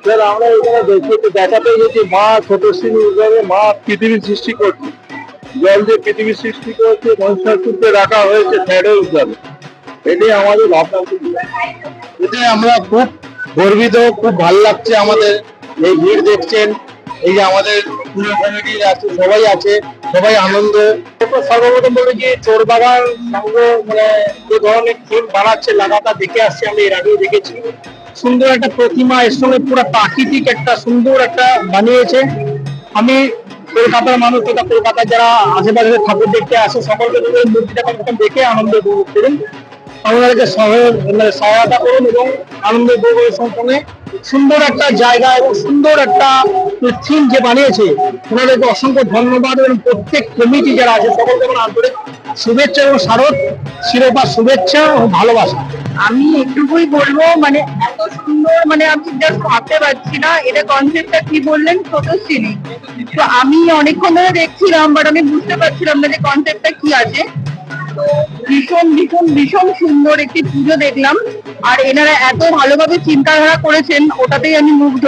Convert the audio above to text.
Sir আমরা এখানে দেখাতে গেছি মা ছোট শ্রী মা পৃথিবীর সৃষ্টি করছে, জল দিয়ে পৃথিবীর সৃষ্টি করেছে, মহিষাসুরকে রাখা হয়েছে শ্যাডো হিসাবে। এটাই আমাদের ভাবনা। এটাই আমরা খুব গর্বিত, খুব ভালো লাগছে আমাদের। এই ভিড় দেখছেন, এই যে আমাদের পুরো কমিটির আছে, সবাই আছে, সবাই আনন্দ। সর্বপ্রথম বলে যে চোর বাগান সংঘ মানে যে ধরনের থিম বানাচ্ছে লাগাতার দেখে আসছি, আমি এর আগেও দেখেছি। সুন্দর একটা প্রতিমা, এর সঙ্গে পুরো প্রাকৃতিক একটা সুন্দর একটা বানিয়েছে। আমি কলকাতার মানুষ তথা কলকাতার যারা আশেপাশে ঠাকুর দেখতে আসে সকলকে মূর্তিটা দেখে আনন্দ উপভোগ করুন, আমাদেরকে সহায়তা করুন এবং আনন্দ উপভোগের সঙ্গে সুন্দর একটা জায়গা এবং সুন্দর একটা থিম যে বানিয়েছে ওনাদেরকে অসংখ্য ধন্যবাদ এবং প্রত্যেক কমিটি যারা আছে সকলকে আমার আন্তরিক শুভেচ্ছা এবং শারদ শিরোপা শুভেচ্ছা ও ভালোবাসা। আমি একটুকুই বলবো, মানে এত সুন্দর, মানে আমি জাস্ট ভাবতে পারছি না এটা কনসেপ্টটা কি বললেন, স্রোতস্বিনী। তো আমি অনেকক্ষণ ধরে দেখছিলাম, বাট আমি বুঝতে পারছিলাম না যে কনসেপ্টটা কি আছে। তো ভীষণ ভীষণ ভীষণ সুন্দর একটি পুজো দেখলাম, আর এনারা এত ভালোভাবে চিন্তাধারা করেছেন, ওটাতেই আমি মুগ্ধ।